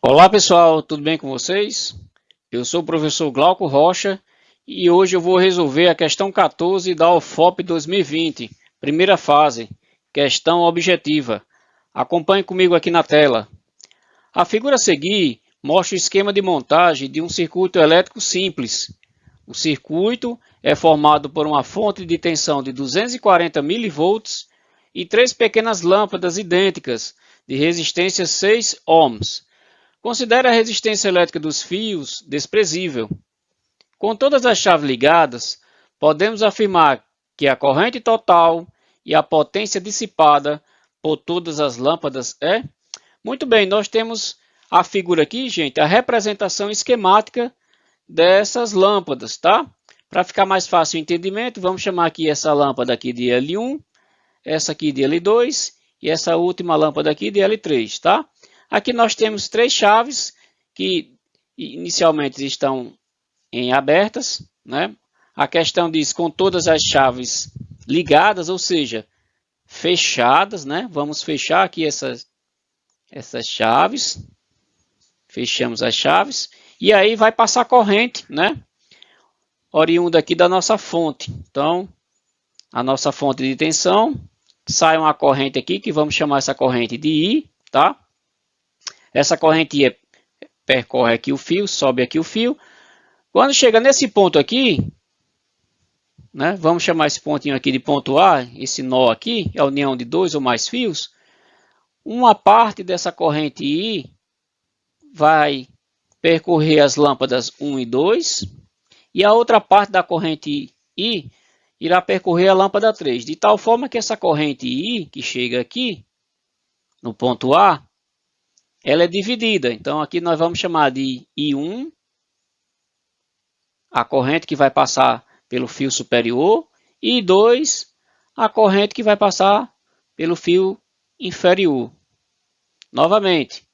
Olá pessoal, tudo bem com vocês? Eu sou o professor Glauco Rocha e hoje eu vou resolver a questão 14 da UFOP 2020, primeira fase, questão objetiva. Acompanhe comigo aqui na tela. A figura a seguir mostra o esquema de montagem de um circuito elétrico simples. O circuito é formado por uma fonte de tensão de 240 mV e três pequenas lâmpadas idênticas de resistência 6 ohms. Considere a resistência elétrica dos fios desprezível. Com todas as chaves ligadas, podemos afirmar que a corrente total e a potência dissipada por todas as lâmpadas é? Muito bem, nós temos a figura aqui, gente, a representação esquemática dessas lâmpadas, tá? Para ficar mais fácil o entendimento, vamos chamar aqui essa lâmpada aqui de L1, essa aqui de L2 e essa última lâmpada aqui de L3, tá? Aqui nós temos três chaves que inicialmente estão em abertas, né? A questão diz com todas as chaves ligadas, ou seja, fechadas, né? Vamos fechar aqui essas chaves. Fechamos as chaves e aí vai passar corrente, né? Oriunda aqui da nossa fonte. Então, a nossa fonte de tensão, sai uma corrente aqui que vamos chamar essa corrente de I, tá? Essa corrente I percorre aqui o fio, sobe aqui o fio. Quando chega nesse ponto aqui, né, vamos chamar esse pontinho aqui de ponto A, esse nó aqui, é a união de dois ou mais fios. Uma parte dessa corrente I vai percorrer as lâmpadas 1 e 2, e a outra parte da corrente I irá percorrer a lâmpada 3, de tal forma que essa corrente I, que chega aqui, no ponto A, ela é dividida. Então, aqui nós vamos chamar de I1, a corrente que vai passar pelo fio superior, e I2, a corrente que vai passar pelo fio inferior. Novamente,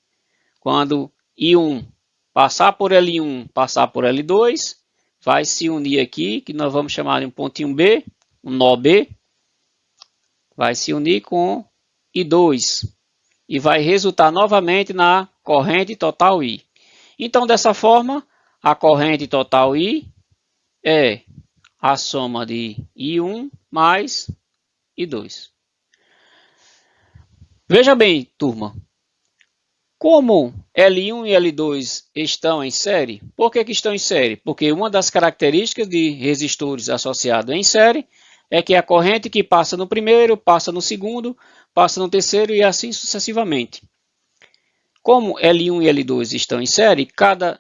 quando I1 passar por L1, passar por L2, vai se unir aqui, que nós vamos chamar de um pontinho B, um nó B, vai se unir com I2 e vai resultar novamente na corrente total I. Então, dessa forma, a corrente total I é a soma de I1 mais I2. Veja bem, turma, como L1 e L2 estão em série, por que estão em série? Porque uma das características de resistores associados em série é que a corrente que passa no primeiro, passa no segundo, passa no terceiro e assim sucessivamente. Como L1 e L2 estão em série, cada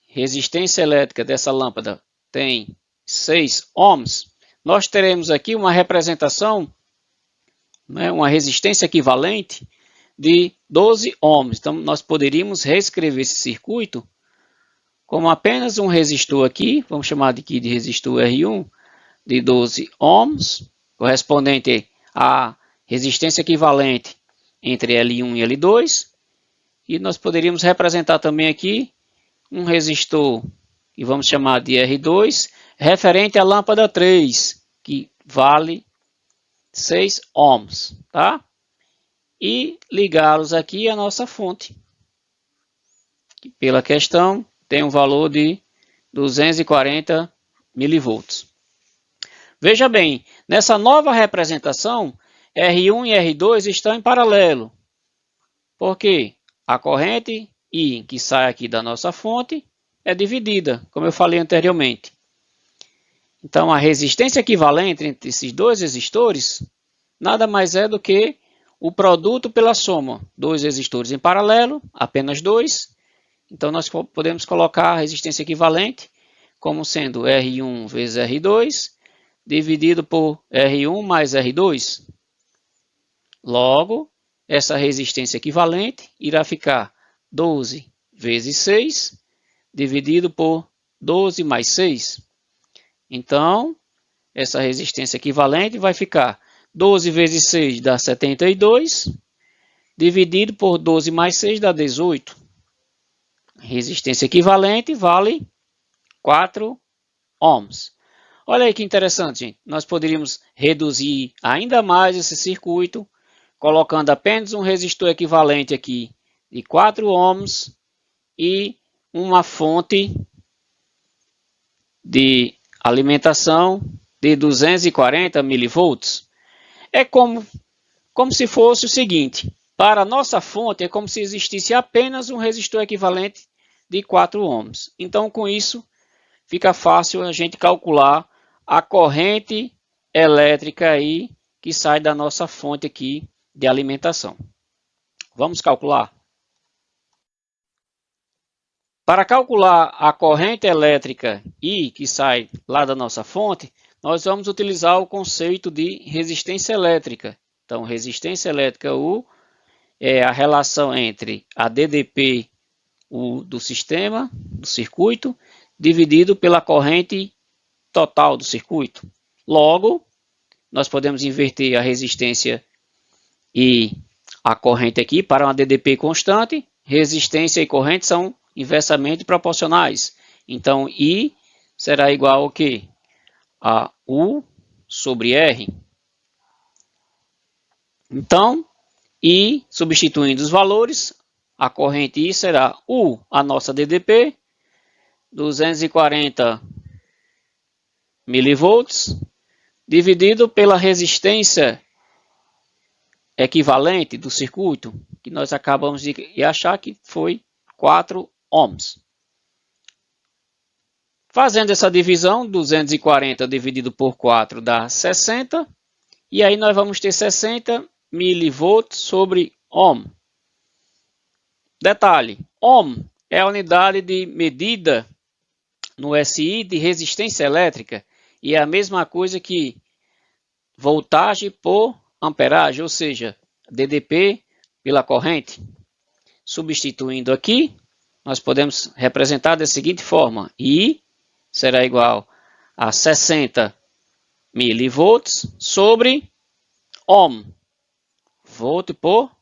resistência elétrica dessa lâmpada tem 6 ohms, nós teremos aqui uma representação, né, uma resistência equivalente de 12 ohms. Então, nós poderíamos reescrever esse circuito como apenas um resistor aqui, vamos chamar aqui de resistor R1, de 12 ohms, correspondente à resistência equivalente entre L1 e L2. E nós poderíamos representar também aqui um resistor, que vamos chamar de R2, referente à lâmpada 3, que vale 6 ohms, tá? E ligá-los aqui à nossa fonte, que pela questão tem um valor de 240 milivolts. Veja bem, nessa nova representação, R1 e R2 estão em paralelo. Por quê? A corrente I que sai aqui da nossa fonte é dividida, como eu falei anteriormente. Então, a resistência equivalente entre esses dois resistores nada mais é do que o produto pela soma. Dois resistores em paralelo, apenas dois. Então, nós podemos colocar a resistência equivalente como sendo R1 vezes R2, dividido por R1 mais R2. Logo, essa resistência equivalente irá ficar 12 vezes 6, dividido por 12 mais 6. Então, essa resistência equivalente vai ficar 12 vezes 6 dá 72, dividido por 12 mais 6 dá 18. Resistência equivalente vale 4 ohms. Olha aí que interessante, gente. Nós poderíamos reduzir ainda mais esse circuito, colocando apenas um resistor equivalente aqui de 4 ohms e uma fonte de alimentação de 240 milivolts. É como se fosse o seguinte: para a nossa fonte é como se existisse apenas um resistor equivalente de 4 ohms. Então, com isso, fica fácil a gente calcular a corrente elétrica aí que sai da nossa fonte aqui de alimentação. Vamos calcular? Para calcular a corrente elétrica I que sai lá da nossa fonte, nós vamos utilizar o conceito de resistência elétrica. Então, resistência elétrica U é a relação entre a DDP U do sistema, do circuito, dividido pela corrente total do circuito. Logo, nós podemos inverter a resistência e a corrente aqui para uma DDP constante. Resistência e corrente são inversamente proporcionais. Então, I será igual ao quê? A U sobre R. Então, I, substituindo os valores, a corrente I será U, a nossa DDP, 240 milivolts, dividido pela resistência equivalente do circuito, que nós acabamos de achar que foi 4 ohms. Fazendo essa divisão, 240 dividido por 4 dá 60, e aí nós vamos ter 60 milivolts sobre ohm. Detalhe, ohm é a unidade de medida no SI de resistência elétrica, e é a mesma coisa que voltagem por amperagem, ou seja, DDP pela corrente. Substituindo aqui, nós podemos representar da seguinte forma: I será igual a 60 milivolts sobre ohm, volt por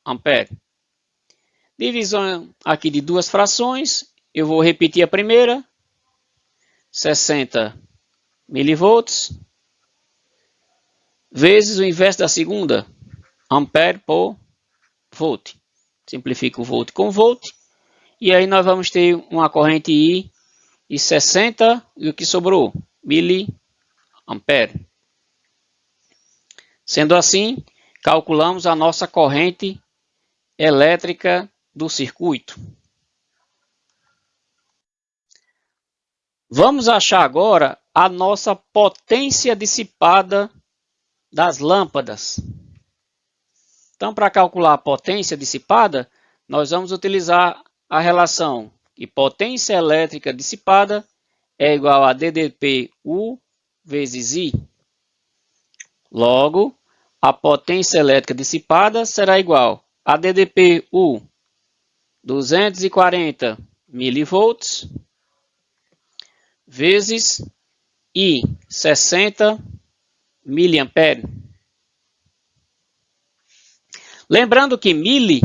ampere. Divisão aqui de duas frações, eu vou repetir a primeira, 60 milivolts, vezes o inverso da segunda, ampere por volt. Simplifico o volt com volt, e aí nós vamos ter uma corrente I e 60, e o que sobrou? Miliampere. Sendo assim, calculamos a nossa corrente elétrica do circuito. Vamos achar agora a nossa potência dissipada das lâmpadas. Então, para calcular a potência dissipada, nós vamos utilizar a relação que potência elétrica dissipada é igual a DDP U vezes I. Logo, a potência elétrica dissipada será igual a DDP U 240 milivolts vezes I 60 miliampere. Lembrando que mili,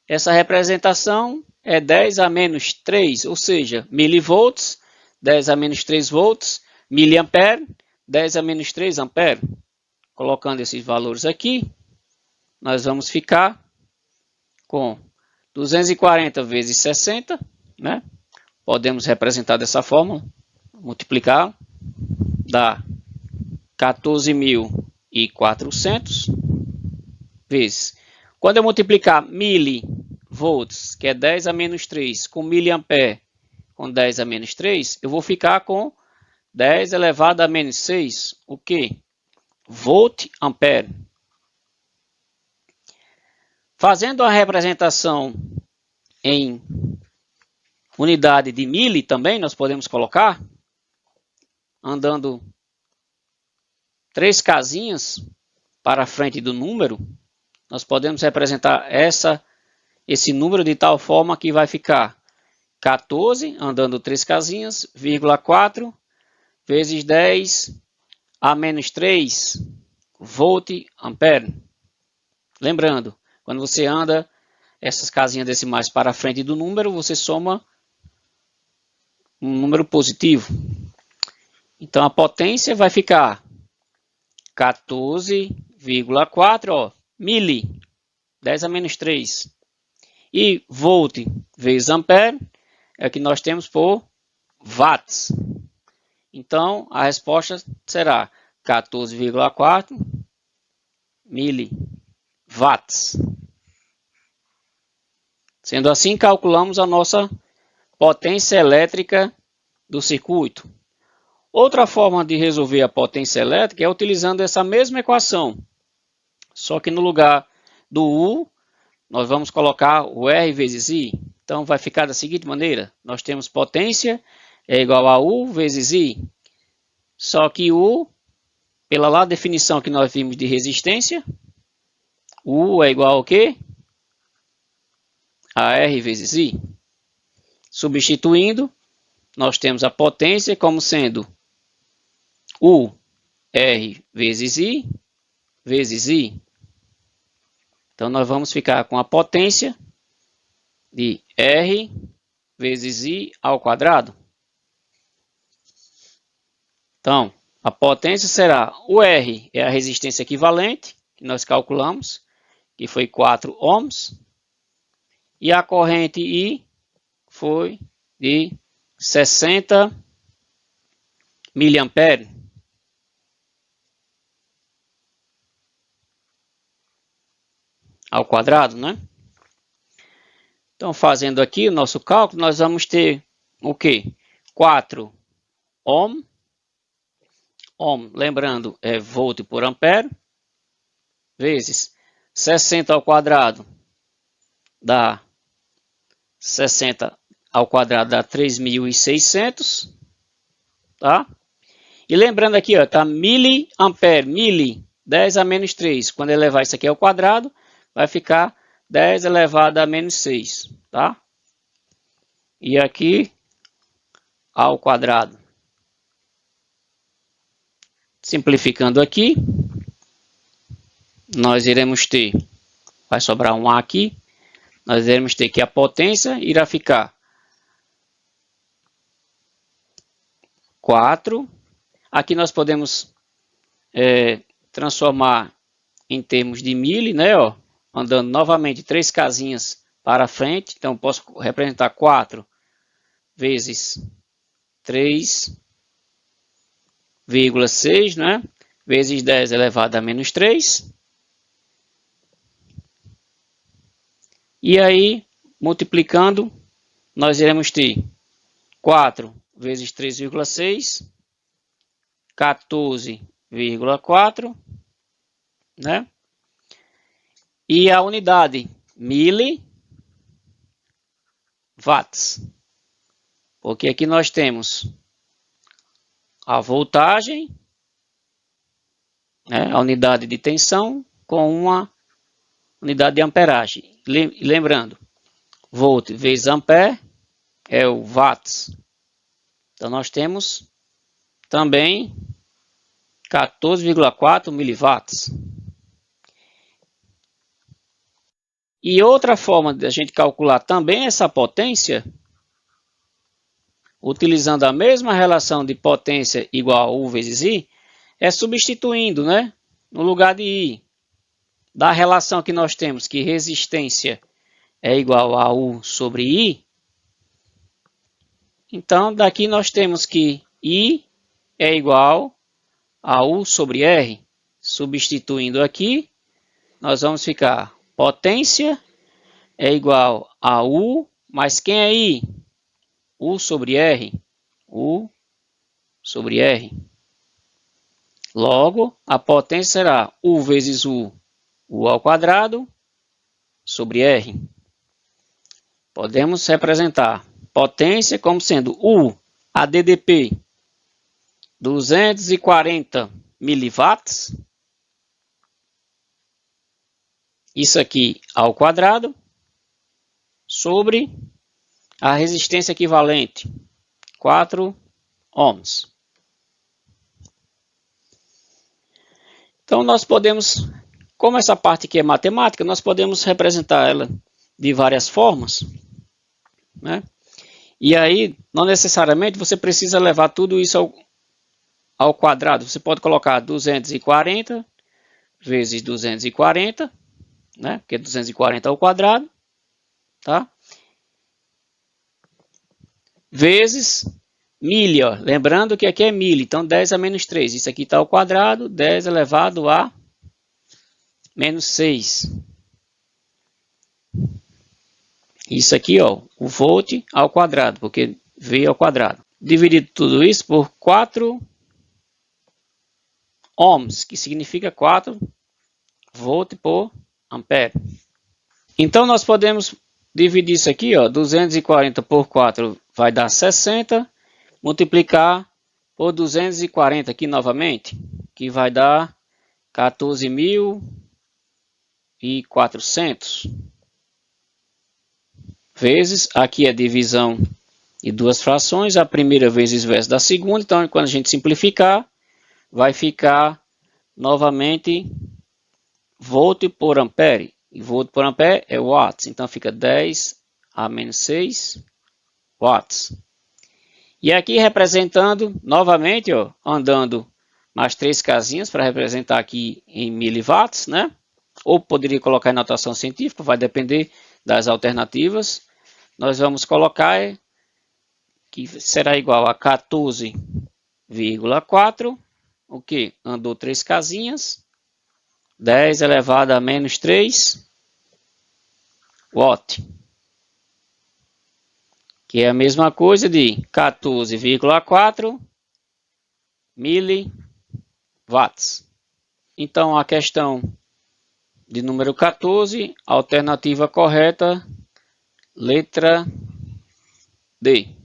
essa representação é 10 a menos 3, ou seja, milivolts, 10 a menos 3 volts, miliampere, 10 a menos 3 ampere. Colocando esses valores aqui, nós vamos ficar com 240 vezes 60, né? Podemos representar dessa forma, multiplicar, dá 14.400 vezes. Quando eu multiplicar milivolts, que é 10 a menos 3, com miliampere, com 10 a menos 3, eu vou ficar com 10 elevado a menos 6, o quê? Volt ampere. Fazendo a representação em unidade de mili também, nós podemos colocar, andando 3 casinhas para a frente do número, nós podemos representar esse número de tal forma que vai ficar 14, andando 3 casinhas, vírgula 4, vezes 10 a menos 3 volt ampere. Lembrando, quando você anda essas casinhas decimais para a frente do número, você soma um número positivo. Então, a potência vai ficar 14,4 mili, 10 a menos 3. E volt vezes ampere é o que nós temos por watts. Então, a resposta será 14,4 miliwatts. Sendo assim, calculamos a nossa potência elétrica do circuito. Outra forma de resolver a potência elétrica é utilizando essa mesma equação, só que no lugar do U, nós vamos colocar o R vezes I. Então, vai ficar da seguinte maneira. Nós temos potência é igual a U vezes I. Só que U, pela lá definição que nós vimos de resistência, U é igual ao quê? A R vezes I. Substituindo, nós temos a potência como sendo U, R vezes I, vezes I. Então, nós vamos ficar com a potência de R vezes I ao quadrado. Então, a potência será o R, é a resistência equivalente, que nós calculamos, que foi 4 ohms. E a corrente I foi de 60 miliamperes. Ao quadrado, né? Então, fazendo aqui o nosso cálculo, nós vamos ter o quê? 4 ohm. Ohm, lembrando, é volt por ampere, vezes 60 ao quadrado dá 60 ao quadrado dá 3.600, tá? E lembrando aqui, ó, tá miliampere, mili, 10 a menos 3. Quando ele levar isso aqui ao quadrado, vai ficar 10 elevado a menos 6, tá? E aqui ao quadrado. Simplificando aqui, nós iremos ter, vai sobrar um A aqui, nós iremos ter que a potência irá ficar 4. Aqui nós podemos transformar em termos de mili, né? Ó, andando novamente 3 casinhas para frente. Então, posso representar 4 vezes 3,6, né? Vezes 10 elevado a menos 3. E aí, multiplicando, nós iremos ter 4 vezes 3,6, 14,4, né? E a unidade, miliwatts. Porque aqui nós temos a voltagem, né? A unidade de tensão com uma unidade de amperagem. Lembrando, volt vezes ampere é o watts. Então, nós temos também 14,4 miliwatts. E outra forma de a gente calcular também essa potência, utilizando a mesma relação de potência igual a U vezes I, é substituindo, né? No lugar de I, da relação que nós temos, que resistência é igual a U sobre I, então daqui nós temos que I é igual a U sobre R. Substituindo aqui, nós vamos ficar potência é igual a U, mas quem é I? U sobre R. U sobre R. Logo, a potência será U vezes U ao quadrado, sobre R. Podemos representar potência como sendo U, a DDP, 240 miliwatts. Isso aqui ao quadrado, sobre a resistência equivalente, 4 ohms. Então, nós podemos, como essa parte aqui é matemática, nós podemos representar ela de várias formas, né? E aí, não necessariamente você precisa levar tudo isso ao quadrado. Você pode colocar 240 vezes 240, né? Porque 240 ao quadrado. tá? Vezes milha, ó. Lembrando que aqui é milha, então 10 a menos 3. Isso aqui está ao quadrado, 10 elevado a menos 6. Isso aqui, ó, o volt ao quadrado, porque V ao quadrado. Dividido tudo isso por 4 ohms, que significa 4 volt por ampere. Então, nós podemos dividir isso aqui, ó, 240 por 4 vai dar 60, multiplicar por 240 aqui novamente, que vai dar 14.400. Vezes, aqui é divisão de duas frações, a primeira vezes versus da segunda, então quando a gente simplificar, vai ficar novamente volt por ampere, e volt por ampere é watts, então fica 10 a menos 6 watts. E aqui representando, novamente, ó, andando mais 3 casinhas para representar aqui em miliwatts, né? Ou poderia colocar em notação científica, vai depender das alternativas. Nós vamos colocar que será igual a 14,4, o que? Andou 3 casinhas, 10 elevado a menos 3 watt. Que é a mesma coisa de 14,4 miliwatts. Então, a questão de número 14, alternativa correta, letra D.